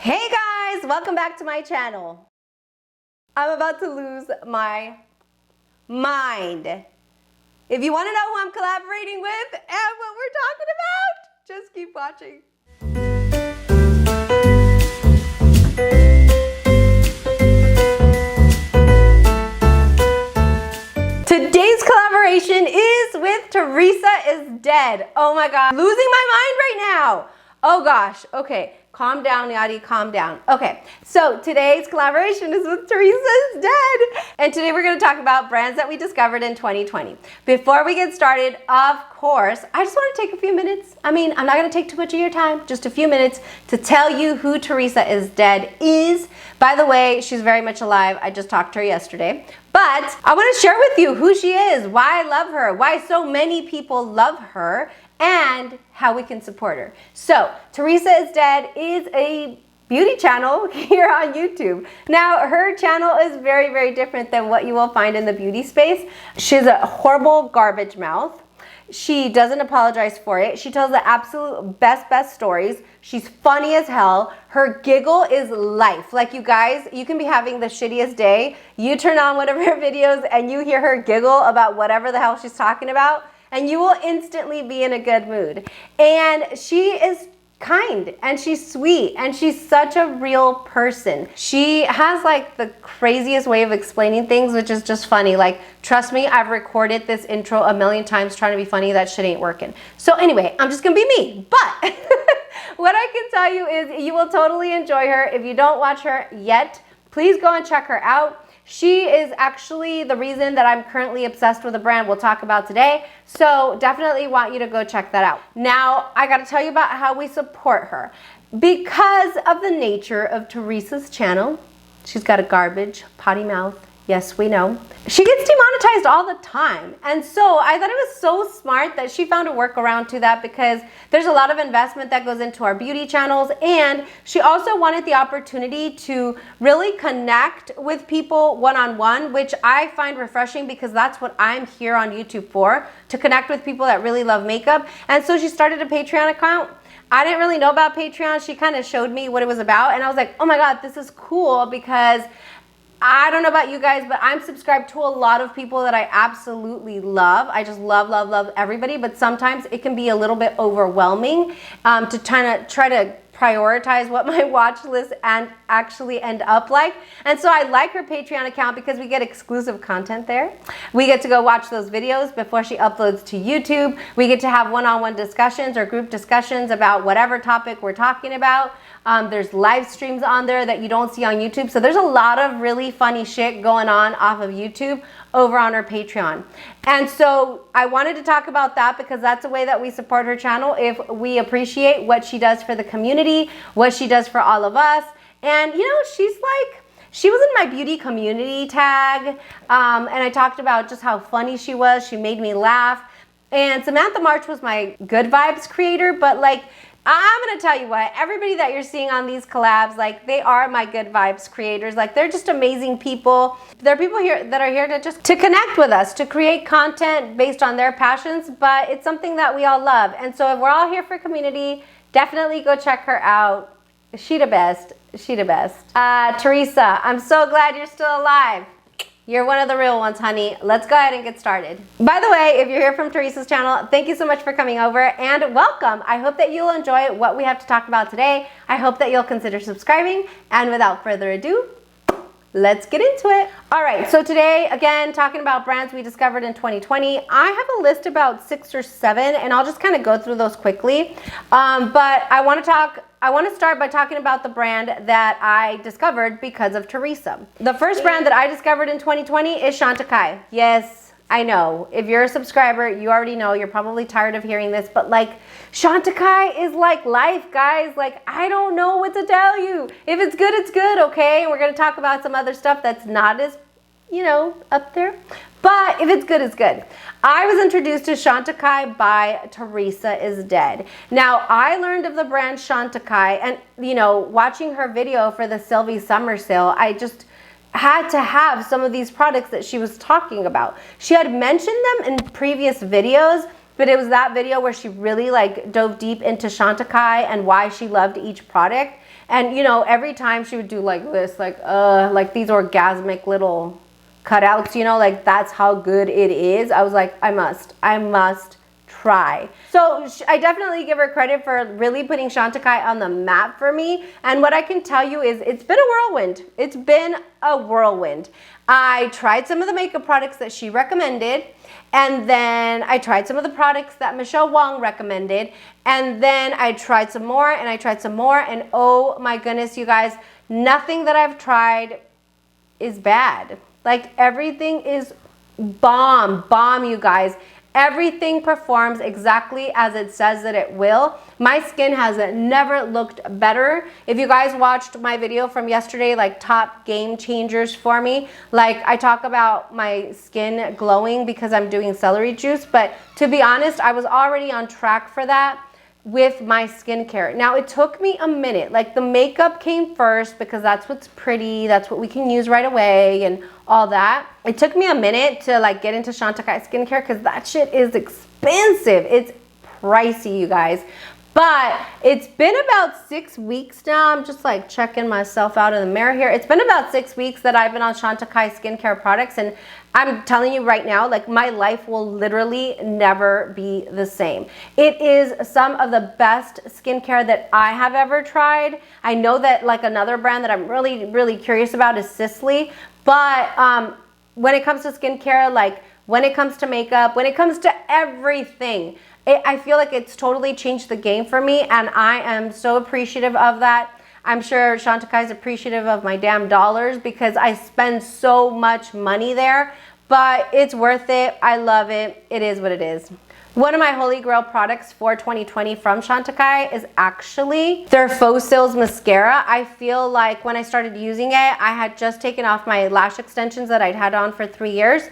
Hey guys, welcome back to my channel. I'm about to lose my mind. If you want to know who I'm collaborating with and what we're talking about, just keep watching. Today's collaboration is with Teresa is Dead. Oh my God, losing my mind right now. Oh gosh, okay. Calm down, Yadi, calm down. Okay, so today's collaboration is with Teresa is Dead. And today we're gonna talk about brands that we discovered in 2020. Before we get started, of course, I just wanna take a few minutes. I'm not gonna take too much of your time, just a few minutes to tell you who Teresa is Dead is. By the way, she's very much alive. I just talked to her yesterday. But I wanna share with you who she is, why I love her, why so many people love her, and how we can support her. So, Teresa is Dead is a beauty channel here on YouTube. Now, her channel is very, very different than what you will find in the beauty space. She's a horrible garbage mouth. She doesn't apologize for it. She tells the absolute best stories. She's funny as hell. Her giggle is life. Like, you guys, you can be having the shittiest day. You turn on one of her videos and you hear her giggle about whatever the hell she's talking about, and you will instantly be in a good mood. And she is kind and she's sweet and she's such a real person. She has like the craziest way of explaining things, which is just funny. Like, trust me, I've recorded this intro a million times trying to be funny. That shit ain't working. So anyway, I'm just gonna be me. But what I can tell you is you will totally enjoy her. If you don't watch her yet, please go and check her out. She is actually the reason that I'm currently obsessed with a brand we'll talk about today. So definitely want you to go check that out. Now, I gotta tell you about how we support her. Because of the nature of Teresa's channel, she's got a garbage potty mouth. Yes, we know. She gets demonetized all the time. And so I thought it was so smart that she found a workaround to that, because there's a lot of investment that goes into our beauty channels. And she also wanted the opportunity to really connect with people one-on-one, which I find refreshing because that's what I'm here on YouTube for, to connect with people that really love makeup. And so she started a Patreon account. I didn't really know about Patreon. She kind of showed me what it was about. And I was like, oh my God, this is cool, because I don't know about you guys, but I'm subscribed to a lot of people that I absolutely love. I just love everybody, but sometimes it can be a little bit overwhelming to try to prioritize what my watch list and actually end up like. And so I like her Patreon account because we get exclusive content there. We get to go watch those videos before she uploads to YouTube. We get to have one-on-one discussions or group discussions about whatever topic we're talking about. There's live streams on there that you don't see on YouTube. So there's a lot of really funny shit going on off of YouTube over on her Patreon. And so I wanted to talk about that because that's a way that we support her channel. If we appreciate what she does for the community, what she does for all of us. And you know, she was in my beauty community tag. And I talked about just how funny she was. She made me laugh. And Samantha March was my good vibes creator, but like, I'm gonna tell you what, everybody that you're seeing on these collabs, like, they are my good vibes creators. Like, they're just amazing people. They're people here that are here to connect with us, to create content based on their passions, but it's something that we all love. And so if we're all here for community, definitely go check her out. She the best, she the best. Teresa, I'm so glad you're still alive. You're one of the real ones, honey. Let's go ahead and get started. By the way, if you're here from Teresa's channel, thank you so much for coming over and welcome. I hope that you'll enjoy what we have to talk about today. I hope that you'll consider subscribing. And without further ado, let's get into it. All right, so today, again, talking about brands we discovered in 2020. I have a list about 6 or 7, and I'll just kind of go through those quickly. But I want to start by talking about the brand that I discovered because of Teresa. The first brand that I discovered in 2020 is Chantecaille. Yes, I know. If you're a subscriber, you already know. You're probably tired of hearing this, but like, Chantecaille is like life, guys. Like, I don't know what to tell you. If it's good, it's good, okay? And we're going to talk about some other stuff that's not as, you know, up there. But if it's good, it's good. I was introduced to Chantecaille by Teresa is Dead. Now, I learned of the brand Chantecaille, and, you know, watching her video for the Sylvie Summer Sale, I just had to have some of these products that she was talking about. She had mentioned them in previous videos, but it was that video where she really like dove deep into Chantecaille and why she loved each product. And you know, every time she would do like this, like these orgasmic little cutouts, you know, like that's how good it is. I was like, I must try. So I definitely give her credit for really putting Chantecaille on the map for me. And what I can tell you is it's been a whirlwind. It's been a whirlwind. I tried some of the makeup products that she recommended, and then I tried some of the products that Michelle Wong recommended, and then I tried some more, and I tried some more, and oh my goodness, you guys, nothing that I've tried is bad. Like everything is bomb, you guys. Everything performs exactly as it says that it will. My skin has never looked better. If you guys watched my video from yesterday, like top game changers for me, like I talk about my skin glowing because I'm doing celery juice, but to be honest, I was already on track for that with my skincare. Now it took me a minute, like the makeup came first because that's what's pretty, that's what we can use right away and all that. It took me a minute to like get into Chantecaille skincare because that shit is expensive. It's pricey, you guys. But it's been about 6 weeks now. I'm just like checking myself out in the mirror here. It's been about 6 weeks that I've been on Chantecaille skincare products, and I'm telling you right now, like my life will literally never be the same. It is some of the best skincare that I have ever tried. I know that like another brand that I'm really curious about is Sisley, but when it comes to skincare, like when it comes to makeup, when it comes to everything, I feel like it's totally changed the game for me, and I am so appreciative of that. I'm sure Chantecaille is appreciative of my damn dollars because I spend so much money there, but it's worth it. I love it. It is what it is. One of my holy grail products for 2020 from Chantecaille is actually their Faux Cils mascara. I feel like when I started using it, I had just taken off my lash extensions that I'd had on for 3 years,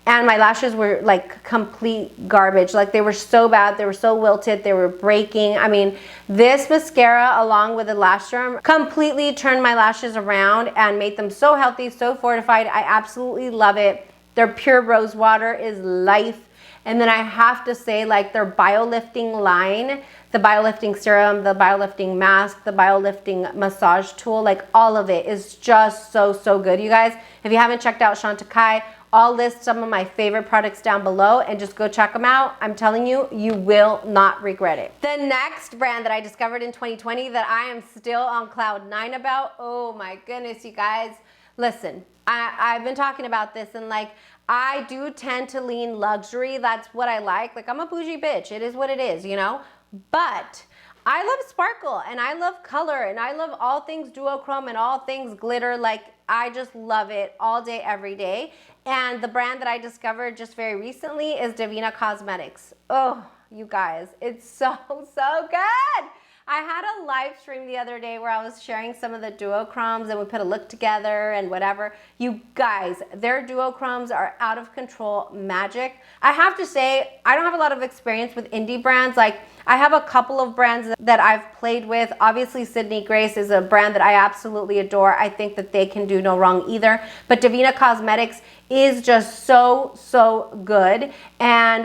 and my lashes were like complete garbage. Like they were so bad, they were so wilted, they were breaking. I mean, this mascara along with the lash serum completely turned my lashes around and made them so healthy, so fortified. I absolutely love it. Their pure rose water is life. And then I have to say, like their biolifting line, the biolifting serum, the biolifting mask, the biolifting massage tool, like all of it is just so good, you guys. If you haven't checked out Chantecaille, I'll list some of my favorite products down below and just go check them out. I'm telling you, you will not regret it. The next brand that I discovered in 2020 that I am still on cloud 9 about, oh my goodness, you guys. Listen, I've been talking about this, and like I do tend to lean luxury. That's what I like. Like I'm a bougie bitch. It is what it is, you know? But I love sparkle and I love color and I love all things duochrome and all things glitter. Like I just love it all day, every day. And the brand that I discovered just very recently is Davina Cosmetics. Oh, you guys, it's so good. I had a live stream the other day where I was sharing some of the duochromes and we put a look together and whatever. You guys, their duochromes are out of control magic. I have to say, I don't have a lot of experience with indie brands. Like I have a couple of brands that I've played with. Obviously, Sydney Grace is a brand that I absolutely adore. I think that they can do no wrong either. But Davina Cosmetics is just so good. And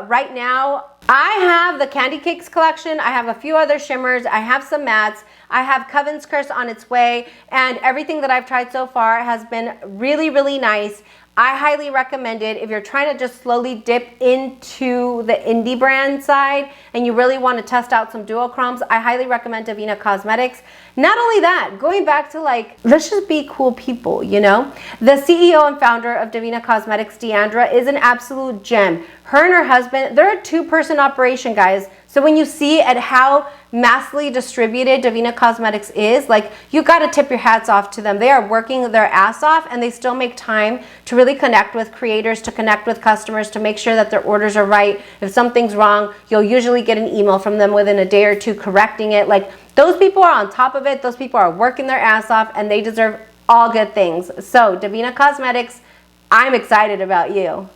right now, I have the Candy Cakes collection. I have a few other shimmers. I have some mattes. I have Coven's Curse on its way. And everything that I've tried so far has been really nice. I highly recommend it if you're trying to just slowly dip into the indie brand side and you really want to test out some duochromes. I highly recommend Davina Cosmetics. Not only that, going back to like, let's just be cool people, you know? The CEO and founder of Davina Cosmetics, Deandra, is an absolute gem. Her and her husband, they're a two-person operation, guys. So when you see at how massively distributed Davina Cosmetics is, like you got to tip your hats off to them. They are working their ass off and they still make time to really connect with creators, to connect with customers, to make sure that their orders are right. If something's wrong, you'll usually get an email from them within a day or two correcting it. Like those people are on top of it. Those people are working their ass off and they deserve all good things. So Davina Cosmetics, I'm excited about you.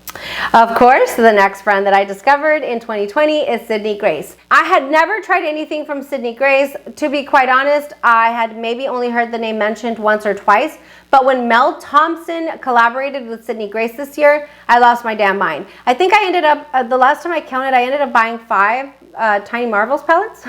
Of course, the next brand that I discovered in 2020 is Sydney Grace. I had never tried anything from Sydney Grace. To be quite honest, I had maybe only heard the name mentioned once or twice. But when Mel Thompson collaborated with Sydney Grace this year, I lost my damn mind. I think I ended up, the last time I counted, I ended up buying 5 Tiny Marvels palettes.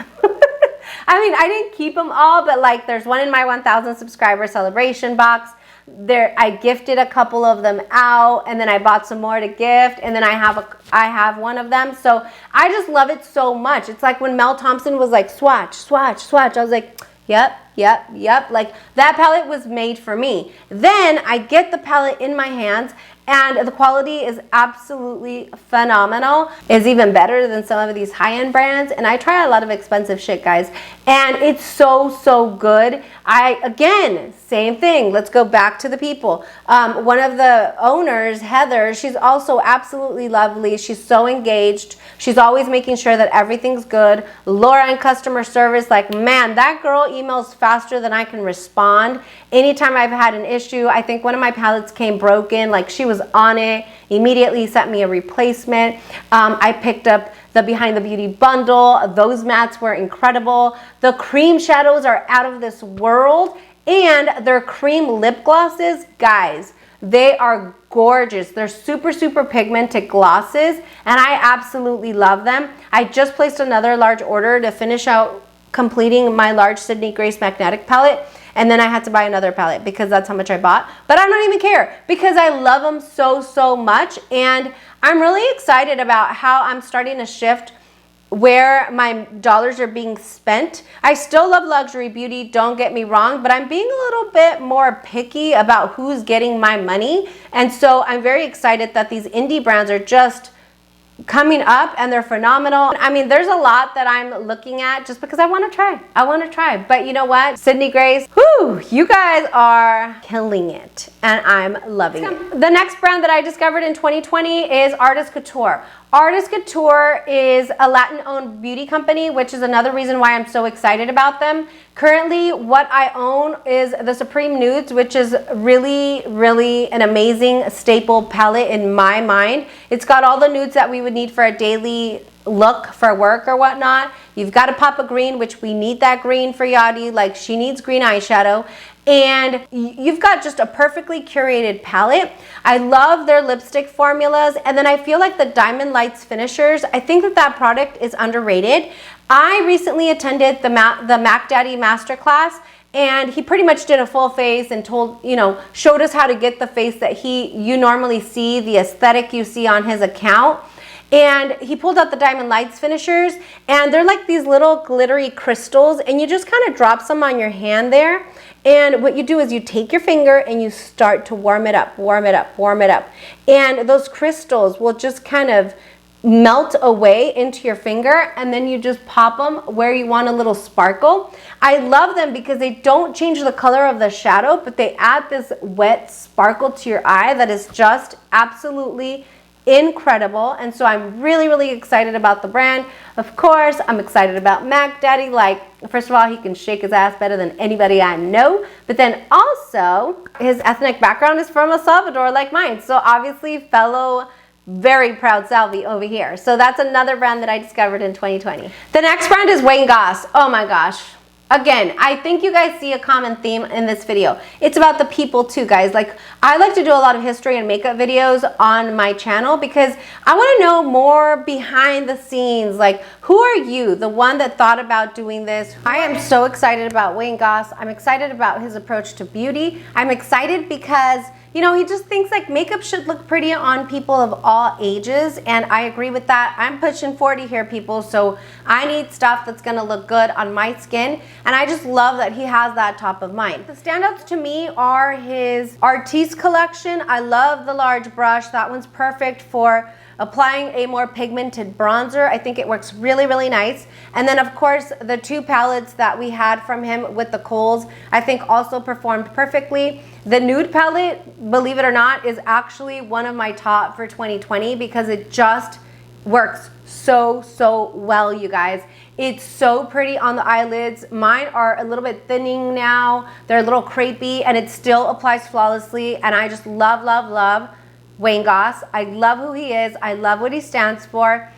I mean, I didn't keep them all, but like there's one in my 1,000 subscriber celebration box. There, I gifted a couple of them out, and then I bought some more to gift, and then I have one of them. So I just love it so much. It's like when Mel Thompson was like, swatch, swatch, swatch. I was like, yep, yep, yep. Like that palette was made for me. Then I get the palette in my hands, and the quality is absolutely phenomenal. It's even better than some of these high-end brands, and I try a lot of expensive shit, guys, and it's so good. Again, same thing. Let's go back to the people. One of the owners, Heather, she's also absolutely lovely. She's so engaged. She's always making sure that everything's good. Laura in customer service, like, man, that girl emails faster than I can respond. Anytime I've had an issue, I think one of my palettes came broken, like she was on it, immediately sent me a replacement. I picked up the Behind the Beauty bundle. Those mattes were incredible. The cream shadows are out of this world, and their cream lip glosses, guys, they are gorgeous. They're super pigmented glosses, and I absolutely love them. I just placed another large order to finish out completing my large Sydney Grace magnetic palette, and then I had to buy another palette because that's how much I bought. But I don't even care because I love them so much, and I'm really excited about how I'm starting to shift where my dollars are being spent. I still love luxury beauty, don't get me wrong, but I'm being a little bit more picky about who's getting my money. And so I'm very excited that these indie brands are just coming up, and they're phenomenal. I mean, there's a lot that I'm looking at just because I want to try. I want to try. But you know what? Sydney Grace, whoo, you guys are killing it, and I'm loving it. The next brand that I discovered in 2020 is Artist Couture. Artist Couture is a Latin-owned beauty company, which is another reason why I'm so excited about them. Currently, what I own is the Supreme Nudes, which is really an amazing staple palette in my mind. It's got all the nudes that we would need for a daily look for work or whatnot. You've got to pop a green, which we need that green for Yadi, like she needs green eyeshadow. And you've got just a perfectly curated palette. I love their lipstick formulas, and then I feel like the Diamond Lights finishers, I think that product is underrated. I recently attended the Mac Daddy Masterclass, and he pretty much did a full face and showed us how to get the face that you normally see, the aesthetic you see on his account. And he pulled out the Diamond Lights finishers, and they're like these little glittery crystals, and you just kind of drop some on your hand there. And what you do is you take your finger and you start to warm it up. And those crystals will just kind of melt away into your finger, and then you just pop them where you want a little sparkle. I love them because they don't change the color of the shadow, but they add this wet sparkle to your eye that is just absolutely incredible. And so I'm really excited about the brand. Of course, I'm excited about Mac Daddy. Like, first of all, he can shake his ass better than anybody I know, but then also his ethnic background is from El Salvador, like mine. So obviously fellow very proud Salvi over here. So that's another brand that I discovered in 2020. The next brand is Wayne Goss. Oh my gosh. Again, I think you guys see a common theme in this video. It's about the people too, guys. Like, I like to do a lot of history and makeup videos on my channel because I want to know more behind the scenes. Like, who are you, the one that thought about doing this? I am so excited about Wayne Goss. I'm excited about his approach to beauty. I'm excited because he just thinks like makeup should look pretty on people of all ages, and I agree with that. I'm pushing 40 here, people, so I need stuff that's gonna look good on my skin, and I just love that he has that top of mind. The standouts to me are his Artiste collection. I love the large brush. That one's perfect for applying a more pigmented bronzer. I think it works really nice. And then of course the two palettes that we had from him with the Kohl's, I think also performed perfectly. The nude palette, believe it or not, is actually one of my top for 2020 because it just works so well, you guys. It's so pretty on the eyelids. Mine are a little bit thinning now. They're a little crepey, and it still applies flawlessly, and I just love Wayne Goss. I love who he is. I love what he stands for.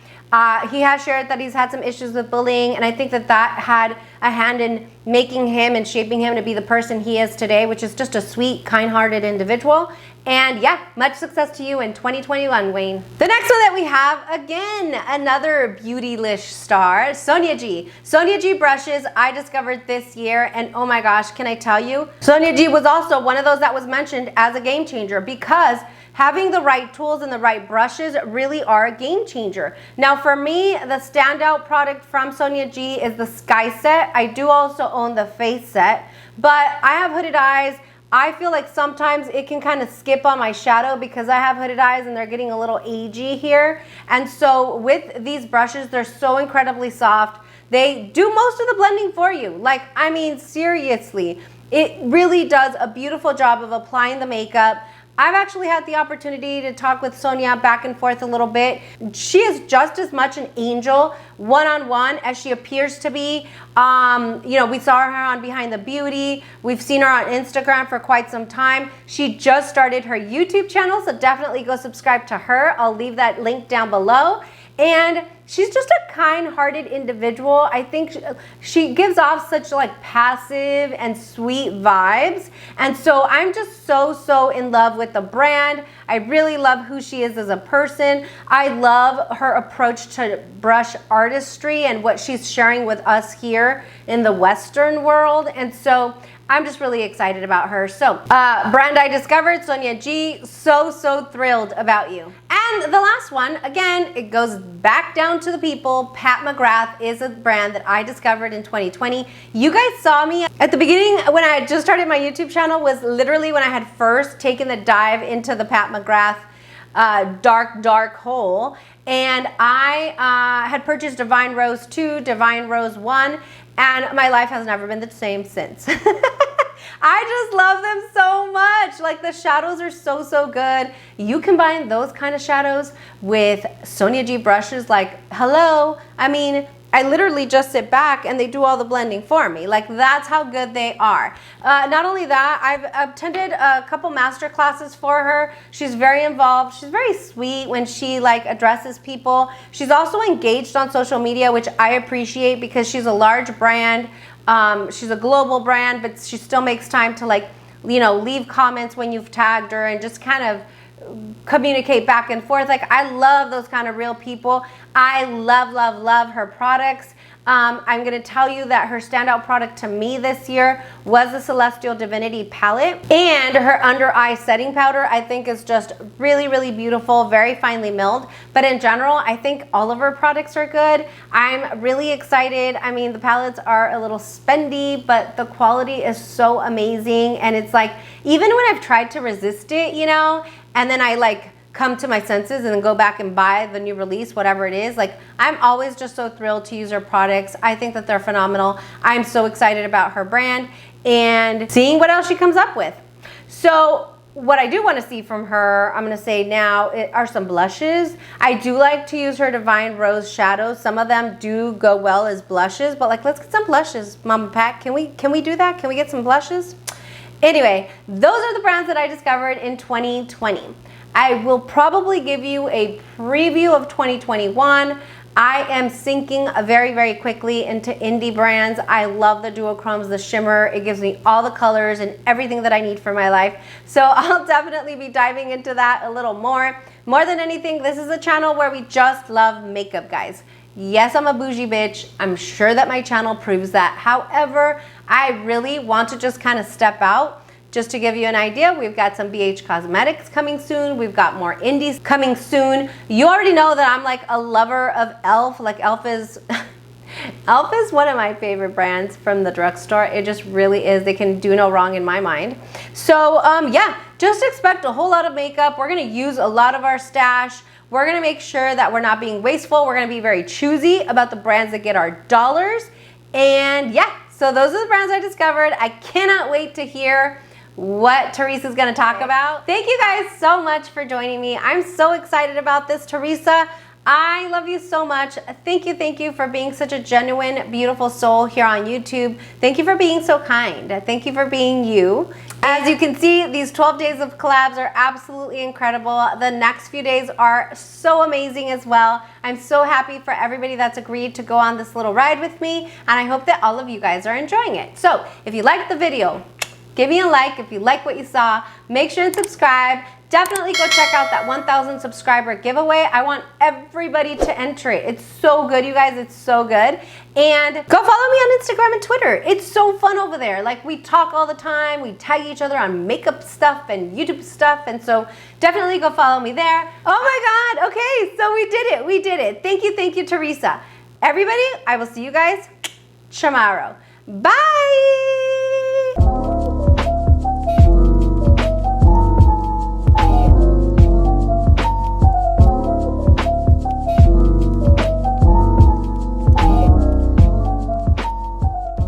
He has shared that he's had some issues with bullying, and I think that had a hand in making him and shaping him to be the person he is today, which is just a sweet, kind-hearted individual. And yeah, much success to you in 2021, Wayne. The next one that we have, again, another Beautylish star, Sonia G. Sonia G brushes I discovered this year, and oh my gosh, can I tell you? Sonia G was also one of those that was mentioned as a game changer because having the right tools and the right brushes really are a game changer. Now for me, the standout product from Sonia G is the Sky Set. I do also own the Face Set, but I have hooded eyes. I feel like sometimes it can kind of skip on my shadow because I have hooded eyes and they're getting a little agey here. And so with these brushes, they're so incredibly soft. They do most of the blending for you. Like, I mean, seriously, it really does a beautiful job of applying the makeup. I've actually had the opportunity to talk with Sonia back and forth a little bit. She is just as much an angel one-on-one as she appears to be. You know, we saw her on Behind the Beauty. We've seen her on Instagram for quite some time. She just started her YouTube channel, so definitely go subscribe to her. I'll leave that link down below. And she's just a kind-hearted individual. I think she gives off such like passive and sweet vibes. And so I'm just so in love with the brand. I really love who she is as a person. I love her approach to brush artistry and what she's sharing with us here in the Western world. And so I'm just really excited about her. So, brand I discovered, Sonia G, so thrilled about you. And the last one, again, it goes back down to the people. Pat McGrath is a brand that I discovered in 2020. You guys saw me at the beginning when I had just started my YouTube channel, was literally when I had first taken the dive into the Pat McGrath dark hole. And I had purchased Divine Rose 2, Divine Rose 1, and my life has never been the same since. I just love them so much. Like, the shadows are so good. You combine those kind of shadows with Sonia G brushes, like, hello. I mean, I literally just sit back and they do all the blending for me. Like, that's how good they are. Not only that, I've attended a couple master classes for her. She's very involved. She's very sweet when she like addresses people. She's also engaged on social media, which I appreciate because she's a large brand. She's a global brand, but she still makes time to, like, you know, leave comments when you've tagged her and just kind of communicate back and forth. Like, I love those kind of real people. I love her products. I'm going to tell you that her standout product to me this year was the Celestial Divinity palette, and her under eye setting powder I think is just really beautiful, very finely milled. But in general, I think all of her products are good. I'm really excited. I mean, the palettes are a little spendy, but the quality is so amazing. And it's like, even when I've tried to resist it, you know, and then I like come to my senses and then go back and buy the new release, whatever it is, like, I'm always just so thrilled to use her products. I think that they're phenomenal. I'm so excited about her brand and seeing what else she comes up with. So what I do want to see from her, I'm going to say now, are some blushes. I do like to use her Divine Rose shadows. Some of them do go well as blushes, but like, let's get some blushes, Mama Pat. Can we do that? Can we get some blushes? Anyway, those are the brands that I discovered in 2020. I will probably give you a preview of 2021. I am sinking very quickly into indie brands. I love the duochromes, the shimmer. It gives me all the colors and everything that I need for my life. So I'll definitely be diving into that a little more. More than anything, this is a channel where we just love makeup, guys. Yes, I'm a bougie bitch. I'm sure that my channel proves that. However, I really want to just kind of step out. Just to give you an idea, we've got some BH Cosmetics coming soon. We've got more indies coming soon. You already know that I'm like a lover of e.l.f. Like, e.l.f. is e.l.f. is one of my favorite brands from the drugstore. It just really is. They can do no wrong in my mind. So yeah, just expect a whole lot of makeup. We're gonna use a lot of our stash. We're gonna make sure that we're not being wasteful. We're gonna be very choosy about the brands that get our dollars. And yeah, so those are the brands I discovered. I cannot wait to hear what Teresa's gonna talk about. Thank you guys so much for joining me. I'm so excited about this, Teresa. I love you so much. Thank you for being such a genuine, beautiful soul here on YouTube. Thank you for being so kind. Thank you for being you. As you can see, these 12 days of collabs are absolutely incredible. The next few days are so amazing as well. I'm so happy for everybody that's agreed to go on this little ride with me, and I hope that all of you guys are enjoying it. So if you liked the video, give me a like. If you like what you saw, make sure and subscribe. Definitely go check out that 1,000 subscriber giveaway. I want everybody to enter it. It's so good, you guys. It's so good. And go follow me on Instagram and Twitter. It's so fun over there. Like, we talk all the time. We tag each other on makeup stuff and YouTube stuff. And so definitely go follow me there. Oh my God. Okay, so we did it. We did it. Thank you, Teresa. Everybody, I will see you guys tomorrow. Bye.